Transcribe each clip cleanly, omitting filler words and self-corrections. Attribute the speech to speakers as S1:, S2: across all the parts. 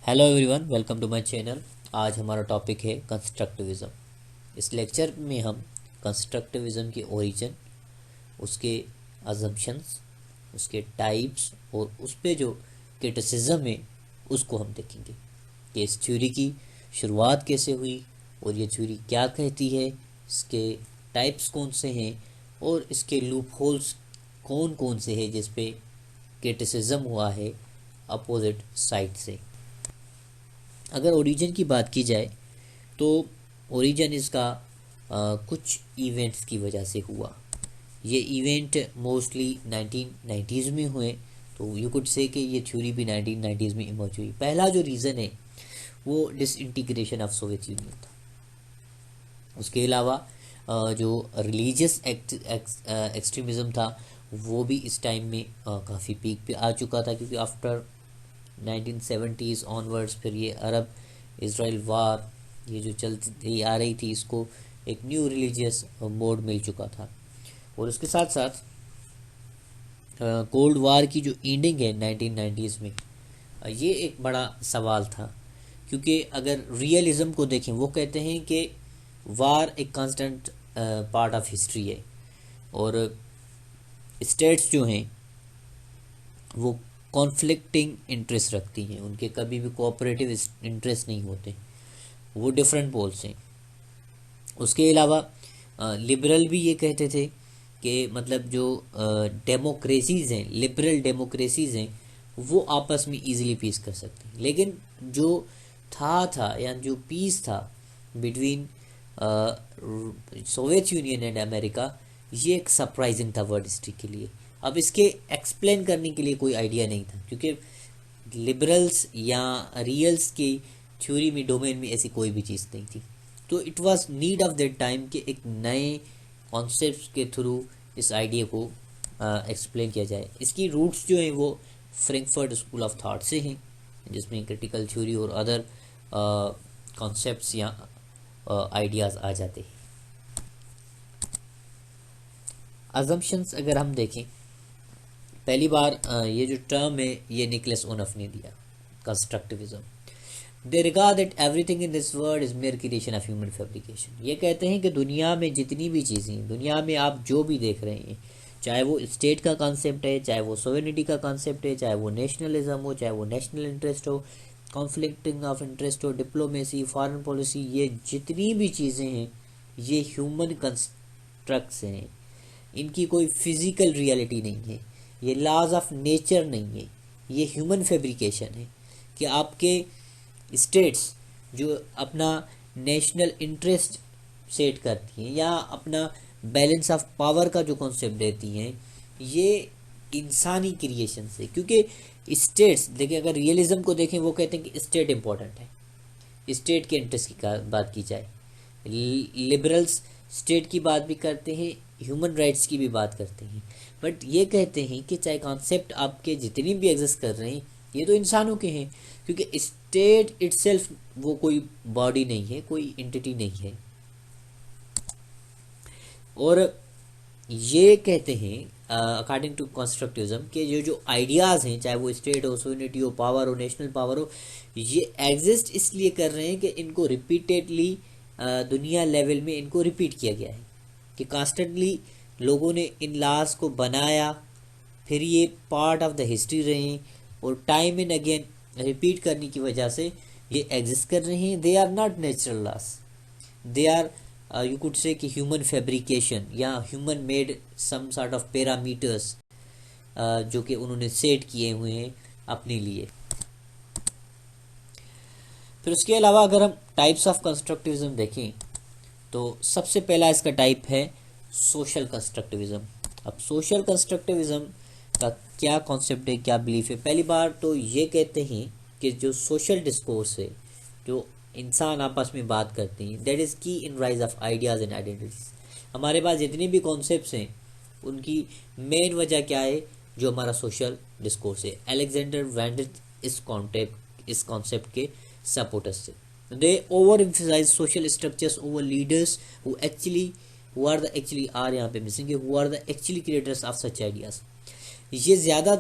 S1: Hello everyone, welcome to my channel. आज हमारा topic है कंस्ट्रक्टिविज़्म। इस लेक्चर में हम कंस्ट्रक्टिविज़्म की ओरिजिन, उसके अजम्पशंस, उसके टाइप्स और उस पे जो क्रिटिसिज्म है उसको हम देखेंगे कि इस थ्योरी की शुरुआत कैसे हुई और ये थ्योरी क्या कहती है, इसके टाइप्स कौन से हैं और इसके लूप होल्स कौन कौन से हैं जिस पे क्रिटिसिज्म हुआ है अपोजिट साइड से। अगर ओरिजिन की बात की जाए तो ओरिजिन इसका कुछ इवेंट्स की वजह से हुआ। ये इवेंट मोस्टली 1990s में हुए, तो यू कुड से कि ये थ्योरी भी 1990s में इमर्ज हुई। पहला जो रीज़न है वो डिसइंटीग्रेशन ऑफ सोवियत यूनियन था। उसके अलावा जो रिलीजियस एक्सट्रीमिज़म था वो भी इस टाइम में काफ़ी पीक पे आ चुका था, क्योंकि आफ्टर 1970s ऑनवर्ड्स फिर ये अरब इसराइल वार ये जो चलती आ रही थी, इसको एक न्यू रिलीजियस मोड मिल चुका था। और उसके साथ साथ कोल्ड वार की जो एंडिंग है 1990s में, ये एक बड़ा सवाल था। क्योंकि अगर रियलिज्म को देखें, वो कहते हैं कि वार एक कांस्टेंट पार्ट ऑफ हिस्ट्री है और स्टेट्स जो हैं वो कॉन्फ्लिक्टिंग इंटरेस्ट रखती हैं, उनके कभी भी कोऑपरेटिव इंटरेस्ट नहीं होते, वो डिफरेंट पोल्स हैं। उसके अलावा लिबरल भी ये कहते थे कि मतलब जो डेमोक्रेसीज़ हैं, लिबरल डेमोक्रेसीज़ हैं, वो आपस में इजीली पीस कर सकते हैं। लेकिन जो था या जो पीस था between Soviet union and America, ये एक सरप्राइजिंग था वर्ल्ड हिस्ट्री के लिए। अब इसके एक्सप्लेन करने के लिए कोई आइडिया नहीं था, क्योंकि लिबरल्स या रियल्स की थ्योरी में, डोमेन में ऐसी कोई भी चीज़ नहीं थी। तो it was need of that time कि एक नए कॉन्सेप्ट के थ्रू इस आइडिया को एक्सप्लेन किया जाए। इसकी रूट्स जो हैं वो फ्रैंकफर्ट स्कूल ऑफ थॉट से हैं, जिसमें क्रिटिकल थ्योरी और अदर कॉन्सेप्ट्स या आइडियाज़ आ जाते हैं। अजम्पशंस अगर हम देखें, पहली बार ये जो टर्म है ये निकोलस ओनफ ने दिया, constructivism. They regard that everything in this world is mayor creation of human fabrication. ये कहते हैं कि दुनिया में जितनी भी चीज़ें, दुनिया में आप जो भी देख रहे हैं, चाहे वो स्टेट का कॉन्सेप्ट है, चाहे वो सोवेनिटी का कॉन्सेप्ट है, चाहे वो नेशनलिज्म हो, चाहे वो नेशनल इंटरेस्ट हो, कॉन्फ्लिक्टिंग ऑफ इंटरेस्ट हो, डिप्लोमेसी, फॉरेन पॉलिसी, ये जितनी भी चीज़ें हैं ये ह्यूमन कंस्ट्रक्ट्स हैं। इनकी कोई फिजिकल रियलिटी नहीं है, ये लॉज ऑफ नेचर नहीं है, ये ह्यूमन फैब्रिकेशन है। कि आपके स्टेट्स जो अपना नेशनल इंटरेस्ट सेट करती हैं या अपना बैलेंस ऑफ पावर का जो कॉन्सेप्ट देती हैं, ये इंसानी क्रिएशन से। क्योंकि स्टेट्स देखिए, अगर रियलिज्म को देखें, वो कहते हैं कि स्टेट इम्पोर्टेंट है, स्टेट के इंटरेस्ट की बात की जाए। लिबरल्स स्टेट की बात भी करते हैं, ह्यूमन राइट्स की भी बात करते हैं, बट ये कहते हैं कि चाहे कॉन्सेप्ट आपके जितनी भी एग्जिस्ट कर रहे हैं, ये तो इंसानों के हैं। क्योंकि स्टेट इटसेल्फ वो कोई बॉडी नहीं है, कोई एंटिटी नहीं है। और ये कहते हैं अकॉर्डिंग टू कंस्ट्रक्टिविज्म कि ये जो आइडियाज़ हैं, चाहे वो स्टेट हो, सोनिटी हो, पावर हो, नेशनल पावर हो, ये एग्जिस्ट इसलिए कर रहे हैं कि इनको रिपीटेडली दुनिया लेवल में इनको रिपीट किया गया है, कि कॉन्स्टेंटली लोगों ने इन लॉज को बनाया, फिर ये पार्ट ऑफ द हिस्ट्री रहे हैं और टाइम एंड अगेन रिपीट करने की वजह से ये एग्जिस्ट कर रहे हैं। They are not natural laws, they are you could say कि ह्यूमन फैब्रिकेशन या human made some sort of parameters जो कि उन्होंने सेट किए हुए हैं अपने लिए। फिर उसके अलावा अगर हम टाइप्स ऑफ कंस्ट्रक्टिविज्म देखें, तो सबसे पहला इसका टाइप है सोशल कंस्ट्रक्टिविज्म। अब सोशल कंस्ट्रक्टिविज्म का क्या कॉन्सेप्ट है, क्या बिलीफ है? पहली बार तो ये कहते हैं कि जो सोशल डिस्कोर्स है, जो इंसान आपस में बात करते हैं, दैट इज़ की इन rise of ideas and identities. हमारे पास जितने भी कॉन्सेप्ट्स हैं उनकी मेन वजह क्या है? जो हमारा सोशल डिस्कोर्स है। अलेक्जेंडर वैंडिट इस कॉन्सेप्ट के सपोर्टर्स थे। They overemphasize social structures over leaders who are the actually are यहाँ पे मिसिंग है, who are the actually creators of such ideas. ये ज़्यादा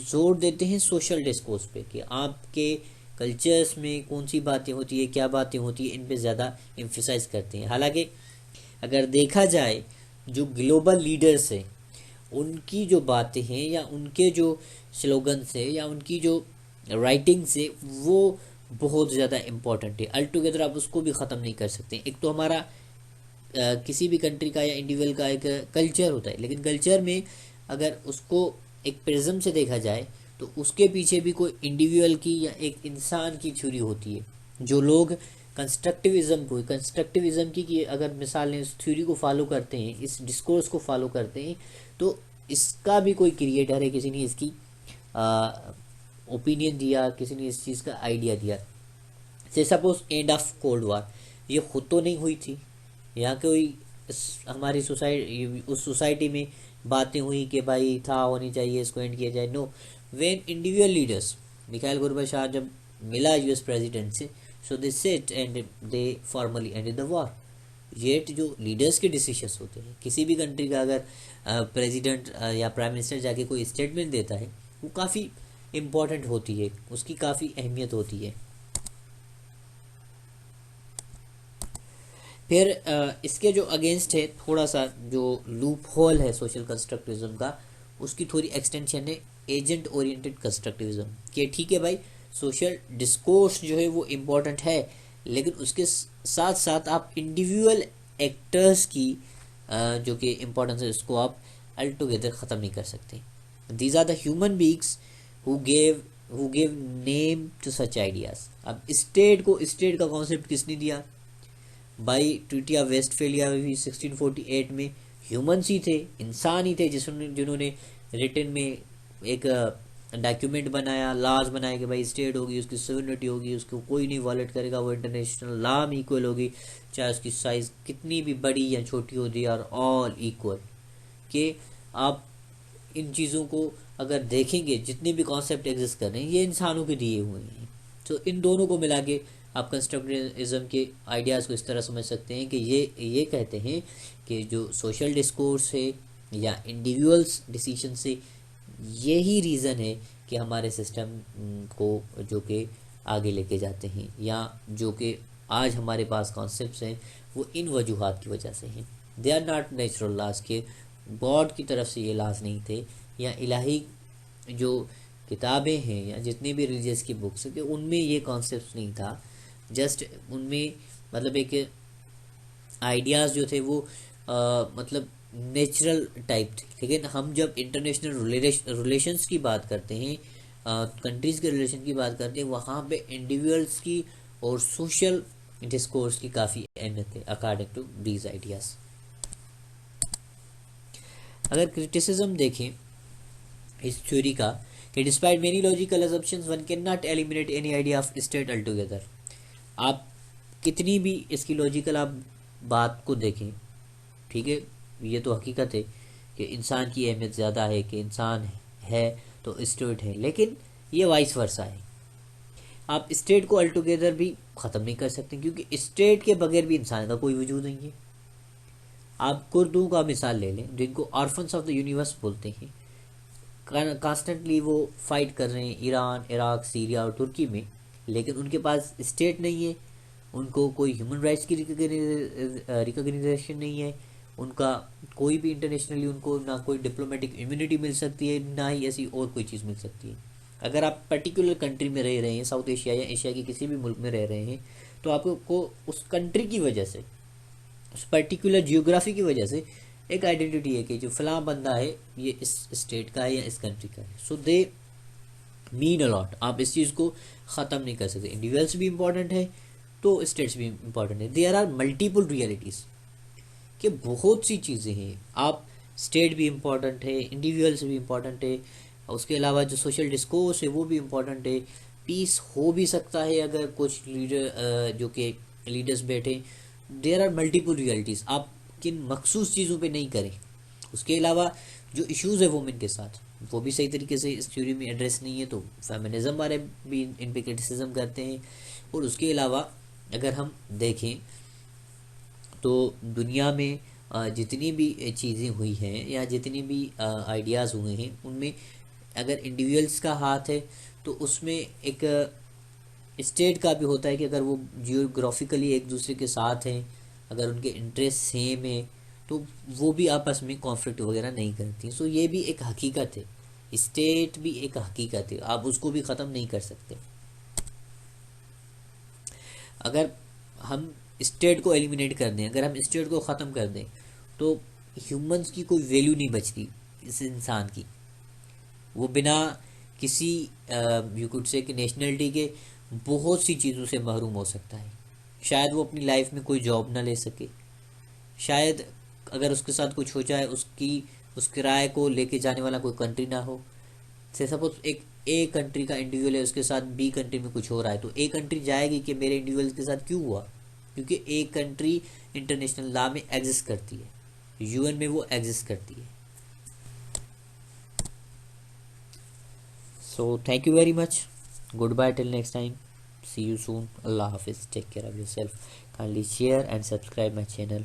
S1: जोर देते हैं सोशल डिस्कोर्स पे कि आपके कल्चर्स में कौन सी बातें होती है, क्या बातें होती है, इन पे ज़्यादा एम्फेसाइज करते हैं। हालांकि अगर देखा जाए जो ग्लोबल लीडर्स हैं उनकी जो बातें हैं या उनके जो स्लोगन्स है या उनकी जो राइटिंग्स है वो बहुत ज़्यादा इम्पोर्टेंट है। अल टुगेदर आप उसको भी ख़त्म नहीं कर सकते। एक तो हमारा किसी भी कंट्री का या इंडिविजुअल का एक कल्चर होता है, लेकिन कल्चर में अगर उसको एक प्रिज्म से देखा जाए तो उसके पीछे भी कोई इंडिविजुअल की या एक इंसान की थ्योरी होती है। जो लोग कंस्ट्रक्टिविज्म की अगर मिसाल लें, इस थ्योरी को फॉलो करते हैं, इस डिस्कोर्स को फॉलो करते हैं, तो इसका भी कोई क्रिएटर है, किसी ने इसकी ओपिनियन दिया, किसी ने इस चीज़ का आइडिया दिया। से suppose end of cold war, ये खुद तो नहीं हुई थी, यहाँ कोई हमारी सोसाइटी, उस सोसाइटी में बातें हुई कि भाई था होनी चाहिए, इसको एंड किया जाए। No, when individual leaders, Mikhail Gorbachev जब मिला यूएस प्रेसिडेंट से, so they sat and they formally ended the war. ये जो लीडर्स के डिसीजंस होते हैं, किसी भी कंट्री का अगर प्रेसिडेंट या प्राइम मिनिस्टर जाके कोई स्टेटमेंट देता है, वो काफ़ी इम्पोर्टेंट होती है, उसकी काफ़ी अहमियत होती है। फिर इसके जो अगेंस्ट है थोड़ा सा जो लूप होल है सोशल कंस्ट्रक्टिविज्म का, उसकी थोड़ी एक्सटेंशन है एजेंट ओरिएंटेड कंस्ट्रक्टिविज्म। कि ठीक है भाई, सोशल डिस्कोर्स जो है वो इम्पोर्टेंट है, लेकिन उसके साथ साथ आप इंडिविजुअल एक्टर्स की जो कि इम्पोर्टेंस है उसको आप अल टुगेदर ख़त्म नहीं कर सकते। These are the human beings who give name to such ideas. अब स्टेट का कॉन्सेप्ट किसने दिया? बाई ट्रीटी ऑफ वेस्टफेलिया भी 1648 में ह्यूमंस ही थे, इंसान ही थे जिन्होंने रिटन में एक डॉक्यूमेंट बनाया, लॉज बनाए कि भाई स्टेट होगी, उसकी सोवरेनिटी होगी, उसको कोई नहीं वॉलेट करेगा, वो इंटरनेशनल लॉ में इक्वल होगी, चाहे उसकी साइज़ कितनी भी बड़ी या छोटी होती है, और ऑल इक्वल। कि आप इन चीज़ों को अगर देखेंगे, जितने भी कॉन्सेप्ट एग्जिस्ट कर रहे हैं ये इंसानों के दिए हुए हैं। तो इन दोनों को मिला के आप कंस्ट्रक्टिविज्म के आइडियाज़ को इस तरह समझ सकते हैं कि ये कहते हैं कि जो सोशल डिस्कोर्स है या इंडिविजुअल्स डिसीजन से, यही रीज़न है कि हमारे सिस्टम को जो कि आगे लेके जाते हैं, या जो कि आज हमारे पास कॉन्सेप्ट्स हैं वो इन वजूहात की वजह से हैं। They are not natural laws, के गॉड की तरफ से ये लॉज नहीं थे, या इलाही जो किताबें हैं या जितनी भी रिलीजियस की बुक्स हैं कि उनमें ये कॉन्सेप्ट नहीं था। जस्ट उनमें मतलब एक आइडियाज़ जो थे वो मतलब नेचुरल टाइप थे। लेकिन हम जब इंटरनेशनल रिलेशंस की बात करते हैं, कंट्रीज़ के रिलेशन की बात करते हैं, वहाँ पे इंडिविजुअल्स की और सोशल डिस्कोर्स की काफ़ी अहमियत है अकॉर्डिंग टू दीज आइडियाज़। अगर क्रिटिसिज्म देखें इस थ्योरी का कि despite many logical assumptions one can not eliminate any idea of state all together. आप कितनी भी इसकी लॉजिकल आप बात को देखें, ठीक है, ये तो हकीकत है कि इंसान की अहमियत ज़्यादा है, कि इंसान है तो स्टेट है, लेकिन ये वाइस वर्सा है। आप स्टेट को ऑल टुगेदर भी ख़त्म नहीं कर सकते, क्योंकि स्टेट के बगैर भी इंसान का कोई वजूद नहीं है। आप कुर्दों का मिसाल ले लें, जिनको ऑर्फन्स ऑफ द यूनिवर्स बोलते हैं, कॉन्स्टेंटली वो फाइट कर रहे हैं ईरान, इराक, सीरिया और तुर्की में, लेकिन उनके पास स्टेट नहीं है, उनको कोई ह्यूमन राइट्स की रिकग्निशन नहीं है, उनका कोई भी इंटरनेशनली उनको ना कोई डिप्लोमेटिक इम्यूनिटी मिल सकती है, ना ही ऐसी और कोई चीज़ मिल सकती है। अगर आप पर्टिकुलर कंट्री में रह रहे हैं, साउथ एशिया या एशिया के किसी भी मुल्क में रह रहे हैं, तो आपको उस कंट्री की वजह से, उस पर्टिकुलर जियोग्राफी की वजह से एक आइडेंटिटी है कि जो फलां बंदा है ये इस स्टेट का है या इस कंट्री का है। सो दे मीन अलॉट। आप इस चीज़ को ख़त्म नहीं कर सकते। इंडिविजुअल्स भी इंपॉर्टेंट है तो स्टेट्स भी इंपॉर्टेंट है। देयर आर मल्टीपल रियलिटीज़, कि बहुत सी चीज़ें हैं। आप स्टेट भी इम्पॉर्टेंट है, इंडिविजुअल्स भी इम्पॉर्टेंट है, उसके अलावा जो सोशल डिस्कोर्स है वो भी इम्पॉर्टेंट है। पीस हो भी सकता है अगर कुछ लीडर जो कि लीडर्स बैठे। There are multiple realities. आप किन मखसूस चीज़ों पे नहीं करें। उसके अलावा जो इश्यूज़ है वुमेन के साथ, वो भी सही तरीके से इस थ्योरी में एड्रेस नहीं है, तो फेमिनिज्म वाले भी इन पे क्रिटिसिज्म करते हैं। और उसके अलावा अगर हम देखें तो दुनिया में जितनी भी चीज़ें हुई हैं या जितनी भी आइडियाज़ हुए हैं, उनमें अगर इंडिविजुअल्स का हाथ है तो उसमें एक स्टेट का भी होता है कि अगर वो जियोग्राफिकली एक दूसरे के साथ हैं, अगर उनके इंटरेस्ट सेम है, तो वो भी आपस में कॉन्फ्लिक्ट वगैरह नहीं करती। सो ये भी एक हकीकत है, स्टेट भी एक हकीकत है, आप उसको भी ख़त्म नहीं कर सकते। अगर हम स्टेट को एलिमिनेट कर दें, अगर हम स्टेट को ख़त्म कर दें, तो ह्यूमंस की कोई वैल्यू नहीं बचती इस इंसान की। वो बिना किसी यू कुड से कि नेशनलिटी के बहुत सी चीज़ों से महरूम हो सकता है। शायद वो अपनी लाइफ में कोई जॉब ना ले सके, शायद अगर उसके साथ कुछ हो जाए, उस किराए को लेके जाने वाला कोई कंट्री ना हो। से सपोज एक ए कंट्री का इंडिविजुअल है, उसके साथ बी कंट्री में कुछ हो रहा है, तो ए कंट्री जाएगी कि मेरे इंडिविजुअल के साथ क्यों हुआ, क्योंकि ए कंट्री इंटरनेशनल लॉ में एग्जिस्ट करती है, यूएन में वो एग्जिस्ट करती है। So thank you very much, goodbye till next time, see you soon, अल्लाह हाफिज़, take care of yourself, kindly share and subscribe my channel.